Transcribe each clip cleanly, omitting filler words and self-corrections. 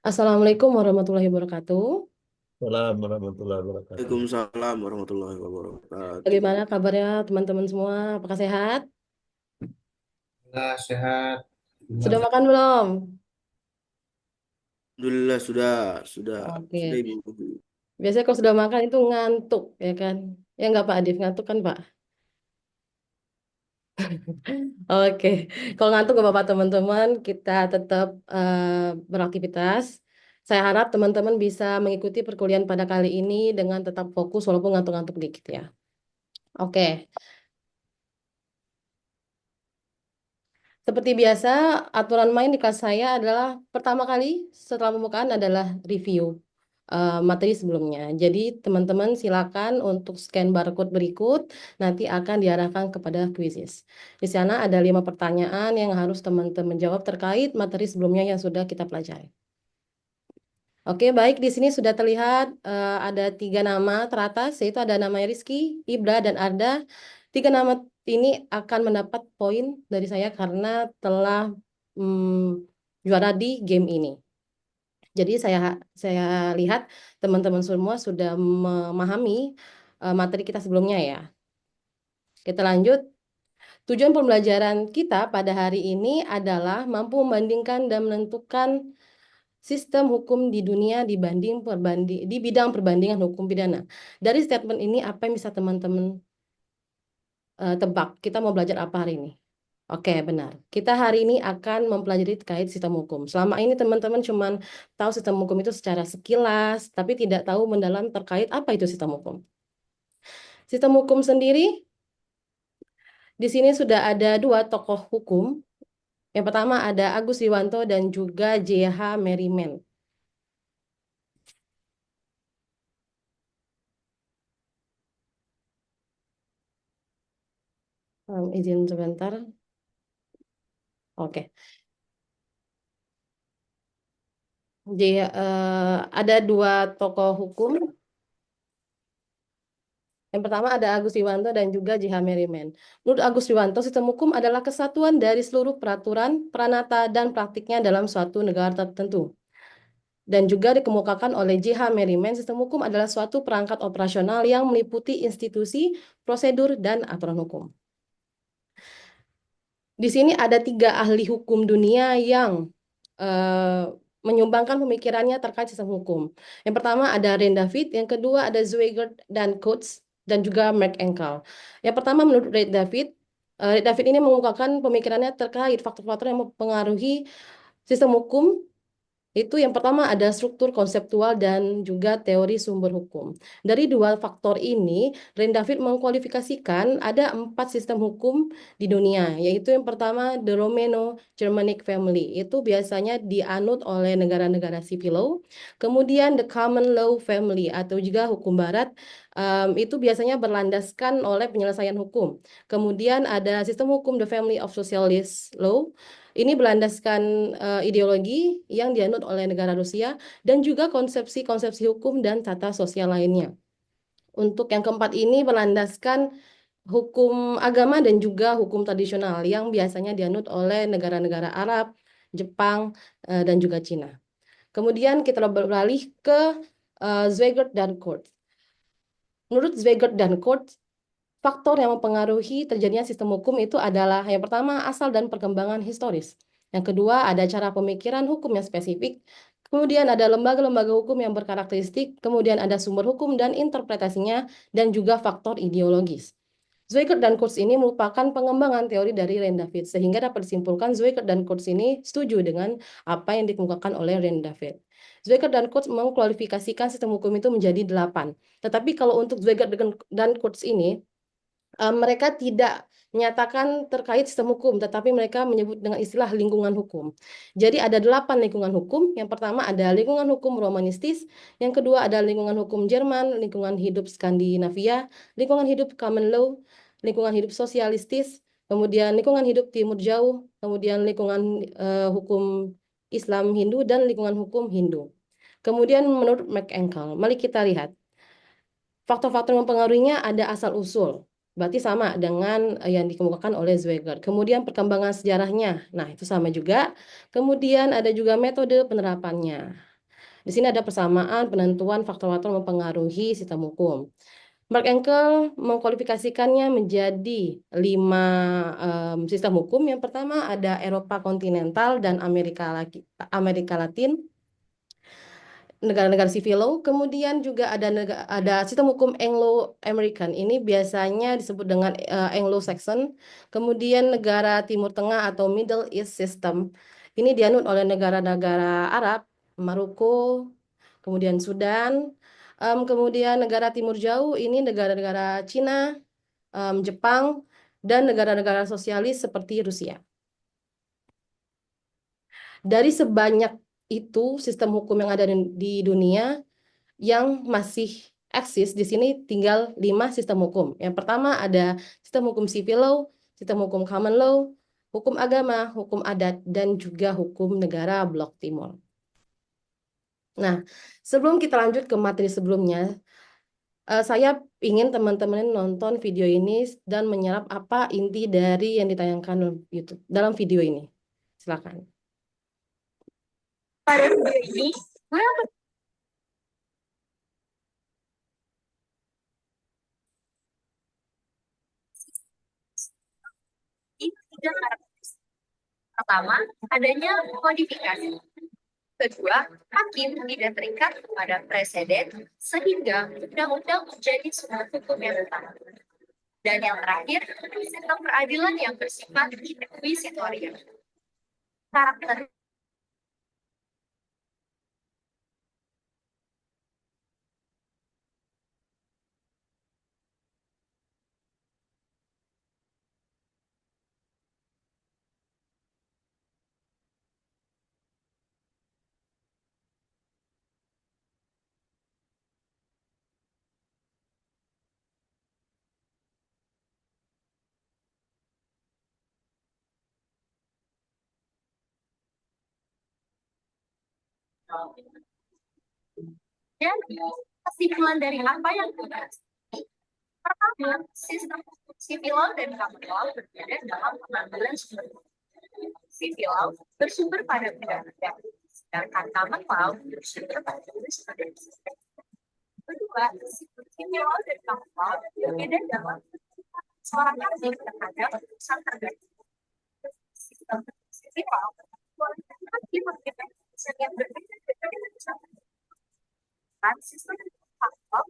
Assalamualaikum warahmatullahi wabarakatuh. Assalamualaikum warahmatullahi wabarakatuh. Waalaikumsalam warahmatullahi wabarakatuh. Bagaimana kabarnya teman-teman semua? Apakah sehat? Alhamdulillah sehat. Sudah Gimana? makan belum? Alhamdulillah sudah Oke. Ibu. Biasanya kalau sudah makan itu ngantuk, ya kan? Ya nggak Pak Adif, ngantuk kan Pak? Oke. Kalau ngantuk nggak apa-apa teman-teman, kita tetap beraktivitas. Saya harap teman-teman bisa mengikuti perkuliahan pada kali ini dengan tetap fokus walaupun ngantuk-ngantuk dikit ya. Oke. Seperti biasa, aturan main di kelas saya adalah pertama kali setelah pembukaan adalah review materi sebelumnya. Jadi teman-teman silakan untuk scan barcode berikut, nanti akan diarahkan kepada quizzes. Di sana ada 5 pertanyaan yang harus teman-teman jawab terkait materi sebelumnya yang sudah kita pelajari. Oke, baik. Di sini sudah terlihat ada 3 nama teratas, yaitu ada namanya Rizky, Ibra, dan Arda. 3 nama ini akan mendapat poin dari saya karena telah juara di game ini. Jadi saya lihat teman-teman semua sudah memahami materi kita sebelumnya ya. Kita lanjut. Tujuan pembelajaran kita pada hari ini adalah mampu membandingkan dan menentukan sistem hukum di dunia di bidang perbandingan hukum pidana. Dari statement ini apa yang bisa teman-teman tebak? Kita mau belajar apa hari ini? Oke, benar. Kita hari ini akan mempelajari terkait sistem hukum. Selama ini teman-teman cuma tahu sistem hukum itu secara sekilas, tapi tidak tahu mendalam terkait apa itu sistem hukum. Sistem hukum sendiri, di sini sudah ada 2 tokoh hukum. Yang pertama ada Agus Riwanto dan juga J.H. Merriman. Izin sebentar. Oke. Jadi ada 2 tokoh hukum. Yang pertama ada Agus Riwanto dan juga J.H. Merriman. Menurut Agus Riwanto, sistem hukum adalah kesatuan dari seluruh peraturan, pranata, dan praktiknya dalam suatu negara tertentu. Dan juga dikemukakan oleh J.H. Merriman, sistem hukum adalah suatu perangkat operasional yang meliputi institusi, prosedur, dan aturan hukum. Di sini ada 3 ahli hukum dunia yang eh, menyumbangkan pemikirannya terkait sistem hukum. Yang pertama ada Ren David, yang kedua ada Zweigert dan Coates, dan juga Mark Engel. Yang pertama menurut Ren David ini mengemukakan pemikirannya terkait faktor-faktor yang mempengaruhi sistem hukum. Itu yang pertama ada struktur konseptual dan juga teori sumber hukum. Dari 2 faktor ini, Ren David mengkualifikasikan ada 4 sistem hukum di dunia, yaitu yang pertama the Romano-Germanic family. Itu biasanya dianut oleh negara-negara civil law. Kemudian the common law family atau juga hukum barat, itu biasanya berlandaskan oleh penyelesaian hukum. Kemudian ada sistem hukum the family of socialist law. Ini berlandaskan ideologi yang dianut oleh negara Rusia dan juga konsepsi-konsepsi hukum dan tata sosial lainnya. Untuk yang keempat ini berlandaskan hukum agama dan juga hukum tradisional yang biasanya dianut oleh negara-negara Arab, Jepang, dan juga Cina. Kemudian kita beralih ke Zweigert dan Coates. Menurut Zweigert dan Coates, faktor yang mempengaruhi terjadinya sistem hukum itu adalah yang pertama asal dan perkembangan historis. Yang kedua ada cara pemikiran hukum yang spesifik. Kemudian ada lembaga-lembaga hukum yang berkarakteristik. Kemudian ada sumber hukum dan interpretasinya dan juga faktor ideologis. Zweigert dan Coates ini merupakan pengembangan teori dari Ren David, sehingga dapat disimpulkan Zweigert dan Coates ini setuju dengan apa yang dikemukakan oleh Ren David. Zweigert dan Coates mengkualifikasikan sistem hukum itu menjadi 8. Tetapi kalau untuk Zweigert dan Coates ini, mereka tidak menyatakan terkait sistem hukum, tetapi mereka menyebut dengan istilah lingkungan hukum. Jadi ada 8 lingkungan hukum. Yang pertama ada lingkungan hukum Romanistis, yang kedua ada lingkungan hukum Jerman, lingkungan hidup Skandinavia, lingkungan hidup common law, lingkungan hidup sosialistis, kemudian lingkungan hidup Timur Jauh, kemudian lingkungan hukum Islam Hindu, dan lingkungan hukum Hindu. Kemudian menurut McEnkle, mari kita lihat. Faktor-faktor yang mempengaruhinya ada asal-usul. Berarti sama dengan yang dikemukakan oleh Zweigert. Kemudian perkembangan sejarahnya. Nah, itu sama juga. Kemudian ada juga metode penerapannya. Di sini ada persamaan penentuan faktor-faktor mempengaruhi sistem hukum. Mark Engel mengkualifikasikannya menjadi 5 sistem hukum. Yang pertama ada Eropa kontinental dan Amerika Latin, negara-negara civil law. Kemudian juga ada sistem hukum Anglo-American. Ini biasanya disebut dengan Anglo-Saxon. Kemudian negara Timur Tengah atau Middle East System. Ini dianut oleh negara-negara Arab, Maroko, kemudian Sudan. Kemudian negara Timur Jauh ini negara-negara Cina, Jepang, dan negara-negara sosialis seperti Rusia. Dari sebanyak itu sistem hukum yang ada di dunia yang masih eksis, di sini tinggal 5 sistem hukum. Yang pertama ada sistem hukum civil law, sistem hukum common law, hukum agama, hukum adat, dan juga hukum negara Blok Timur. Nah, sebelum kita lanjut ke materi sebelumnya, saya ingin teman-teman nonton video ini dan menyerap apa inti dari yang ditayangkan YouTube dalam video ini. Silakan. Pada video ini, tiga karakteristik. Pertama, adanya kodifikasi. Kedua, hakim tidak terikat pada preseden sehingga undang-undang menjadi suatu hukum yang tetap. Dan yang terakhir, sistem peradilan yang bersifat inkuisitorial. Karakter dan kesimpulan dari apa yang kita pertama, sistem civil law dan common law berbeda dalam pengambilan sumber. Civil law bersumber pada undang-undang, sedangkan common law bersumber pada jurisprudensi. Kedua, sistem civil law dan common law berbeda dalam seorang hakim terhadap putusan tertentu. Sistem civil law membolehkan hakim mengambil putusan yang berbeda dari putusan sistem common law.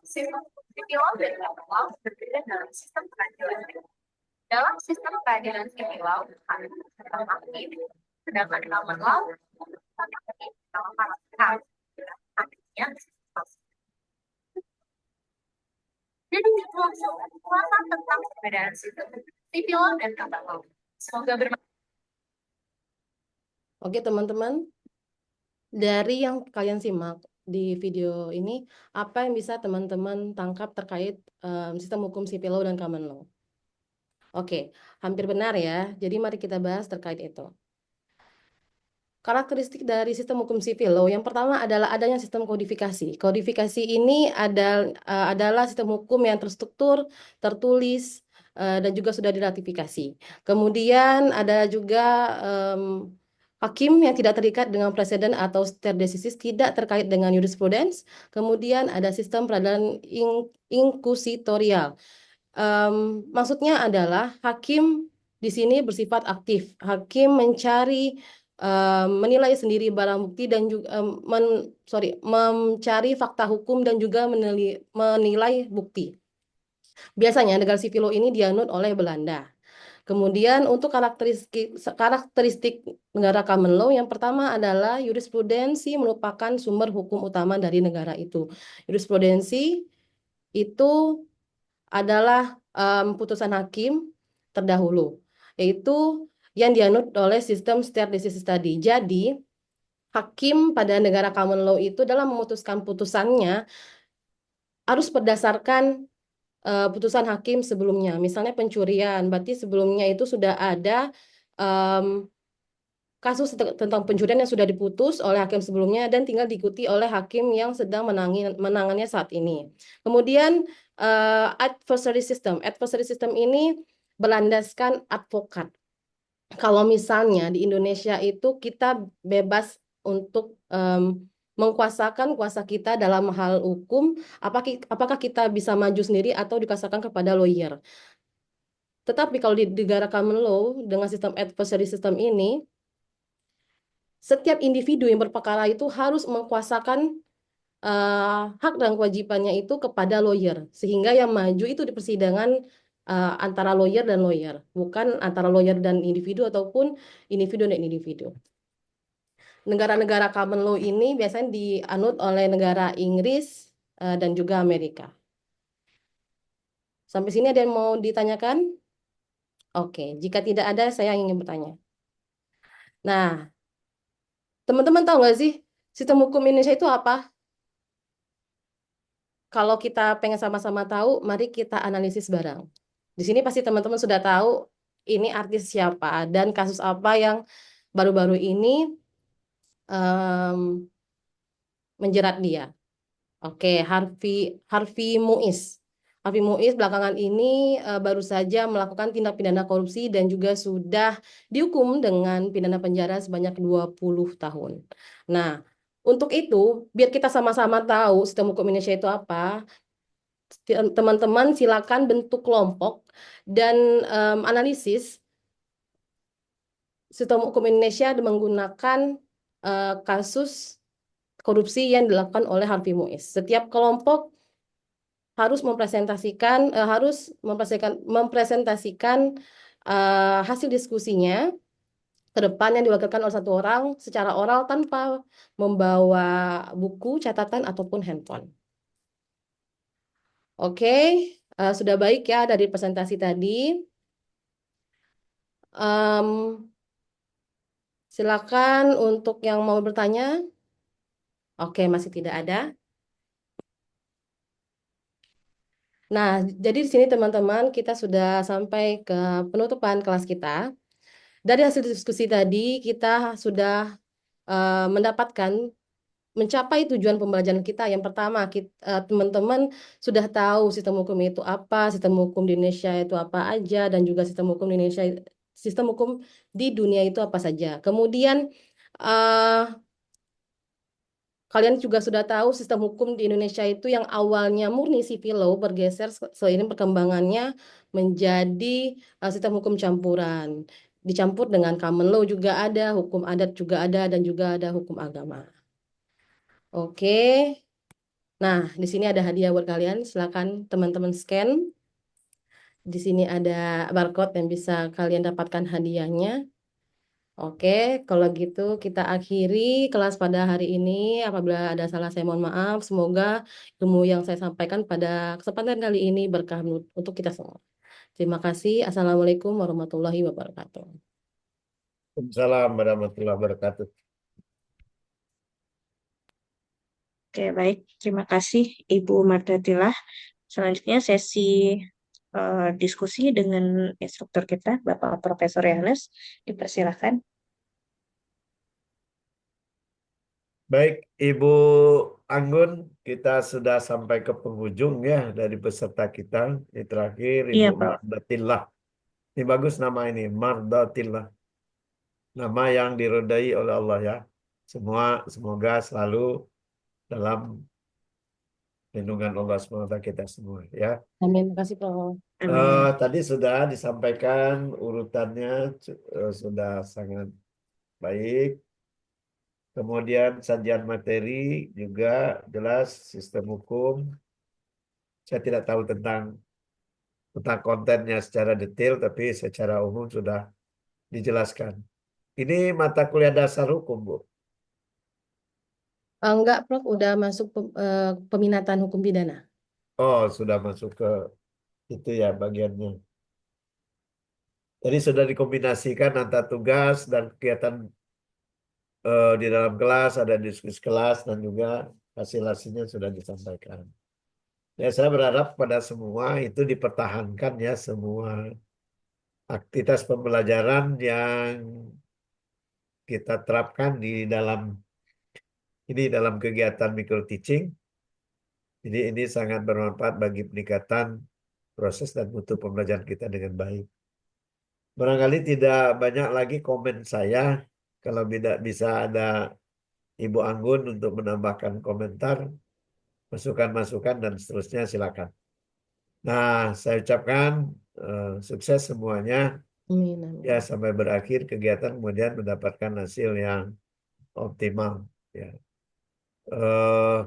Sistem civil law dan common law berbeda dalam sistem peradilan. Dalam sistem peradilan civil law, hakim tetap hakim, sedangkan common law tetap hakim dalam karakter hakimnya. Jadi itu langsung ulasan tentang perbedaan sistem civil law dan common law. Semoga bermanfaat. Oke teman-teman, dari yang kalian simak di video ini, apa yang bisa teman-teman tangkap terkait sistem hukum civil law dan common law? Oke, hampir benar ya. Jadi mari kita bahas terkait itu. Karakteristik dari sistem hukum sipil law yang pertama adalah adanya sistem kodifikasi. Kodifikasi ini adalah sistem hukum yang terstruktur, tertulis, dan juga sudah diratifikasi. Kemudian ada juga hakim yang tidak terikat dengan preseden atau stare decisis, tidak terkait dengan jurisprudens. Kemudian ada sistem peradilan inkuisitorial. Maksudnya adalah hakim di sini bersifat aktif. Hakim menilai sendiri barang bukti dan juga mencari fakta hukum dan juga menilai bukti. Biasanya negara sipil law ini dianut oleh Belanda. Kemudian untuk karakteristik negara common law yang pertama adalah jurisprudensi merupakan sumber hukum utama dari negara itu. Jurisprudensi itu adalah putusan hakim terdahulu, yaitu yang dianut oleh sistem stare decisis tadi. Jadi, hakim pada negara common law itu dalam memutuskan putusannya harus berdasarkan putusan hakim sebelumnya. Misalnya pencurian, berarti sebelumnya itu sudah ada kasus tentang pencurian yang sudah diputus oleh hakim sebelumnya dan tinggal diikuti oleh hakim yang sedang menangannya saat ini. Kemudian adversary system. Adversary system ini berlandaskan advokat. kalau misalnya di Indonesia itu kita bebas untuk mengkuasakan kuasa kita dalam hal hukum, apakah kita bisa maju sendiri atau dikuasakan kepada lawyer. Tetapi kalau di negara common law dengan sistem adversary system ini, setiap individu yang berperkara itu harus mengkuasakan hak dan kewajibannya itu kepada lawyer, sehingga yang maju itu di persidangan antara lawyer dan lawyer, bukan antara lawyer dan individu ataupun individu dan individu. Negara-negara common law ini biasanya dianut oleh negara Inggris dan juga Amerika. Sampai sini ada yang mau ditanyakan? Oke, jika tidak ada, saya ingin bertanya. Nah, teman-teman tahu nggak sih sistem hukum Indonesia itu apa? Kalau kita pengen sama-sama tahu, mari kita analisis bareng. Di sini pasti teman-teman sudah tahu ini artis siapa dan kasus apa yang baru-baru ini menjerat dia. Oke, Harvey Muiz. Harvey Muiz belakangan ini baru saja melakukan tindak pidana korupsi dan juga sudah dihukum dengan pidana penjara sebanyak 20 tahun. Nah, untuk itu, biar kita sama-sama tahu sistem hukum Indonesia itu apa, teman-teman silakan bentuk kelompok dan analisis sistem hukum Indonesia menggunakan kasus korupsi yang dilakukan oleh Harvey Muiz. Setiap kelompok harus mempresentasikan hasil diskusinya ke depan yang diwakilkan oleh satu orang secara oral tanpa membawa buku, catatan ataupun handphone. Oke, sudah baik ya dari presentasi tadi. Silakan untuk yang mau bertanya. Oke, masih tidak ada. Nah, jadi di sini teman-teman kita sudah sampai ke penutupan kelas kita. Dari hasil diskusi tadi kita sudah mendapatkan mencapai tujuan pembelajaran kita. Yang pertama, teman-teman sudah tahu sistem hukum itu apa, sistem hukum di Indonesia itu apa aja, dan juga sistem hukum di Indonesia, sistem hukum di dunia itu apa saja. Kemudian kalian juga sudah tahu sistem hukum di Indonesia itu yang awalnya murni civil law bergeser seiring perkembangannya menjadi sistem hukum campuran. Dicampur dengan common law juga ada, hukum adat juga ada, dan juga ada hukum agama. Oke. Nah, di sini ada hadiah buat kalian. Silakan teman-teman scan. Di sini ada barcode yang bisa kalian dapatkan hadiahnya. Oke, kalau gitu kita akhiri kelas pada hari ini. Apabila ada salah saya mohon maaf. Semoga ilmu yang saya sampaikan pada kesempatan kali ini berkah untuk kita semua. Terima kasih. Assalamualaikum warahmatullahi wabarakatuh. Waalaikumsalam warahmatullahi wabarakatuh. Oke, baik. Terima kasih Ibu Mardatillah. Selanjutnya sesi diskusi dengan instruktur kita, Bapak Profesor Yohanes. Dipersilakan. Baik, Ibu Anggun, kita sudah sampai ke penghujung ya dari peserta kita. Ini terakhir, Iya, Ibu Pak. Mardatillah. Ini bagus nama ini, Mardatillah. Nama yang diridai oleh Allah ya. Semoga selalu dalam lindungan Allah SWT kita semua ya. Amin. Terima kasih, Prof. Amin. Tadi sudah disampaikan urutannya sudah sangat baik. Kemudian sajian materi juga jelas sistem hukum. Saya tidak tahu tentang kontennya secara detail, tapi secara umum sudah dijelaskan. Ini mata kuliah dasar hukum, Bu. Enggak, Prof. Udah masuk peminatan hukum pidana. Oh, sudah masuk ke itu ya bagiannya. Jadi sudah dikombinasikan antara tugas dan kegiatan di dalam kelas, ada diskusi kelas dan juga hasil-hasilnya sudah disampaikan. Ya, saya berharap pada semua itu dipertahankan ya semua aktivitas pembelajaran yang kita terapkan di dalam kegiatan micro teaching. Jadi ini sangat bermanfaat bagi peningkatan proses dan mutu pembelajaran kita dengan baik. Barangkali tidak banyak lagi komen saya. Kalau tidak bisa ada Ibu Anggun untuk menambahkan komentar, masukan-masukan dan seterusnya silakan. Nah, saya ucapkan sukses semuanya. Amin, amin. Ya, sampai berakhir kegiatan kemudian mendapatkan hasil yang optimal. Ya.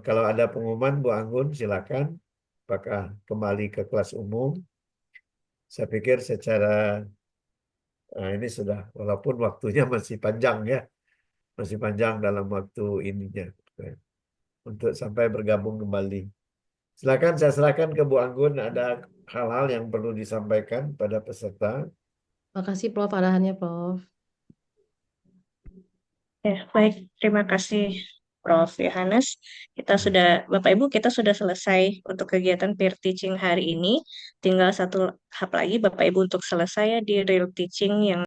Kalau ada pengumuman Bu Anggun silakan. Apakah kembali ke kelas umum? Saya pikir secara ini sudah, walaupun waktunya masih panjang ya, masih panjang dalam waktu ininya untuk sampai bergabung kembali. Silakan saya serahkan ke Bu Anggun. Ada hal-hal yang perlu disampaikan pada peserta. Makasih Prof. Arahannya Prof. Ya, baik. Terima kasih Prof. Yohanes. Bapak Ibu, kita sudah selesai untuk kegiatan peer teaching hari ini. Tinggal satu hal lagi Bapak Ibu untuk selesai di real teaching yang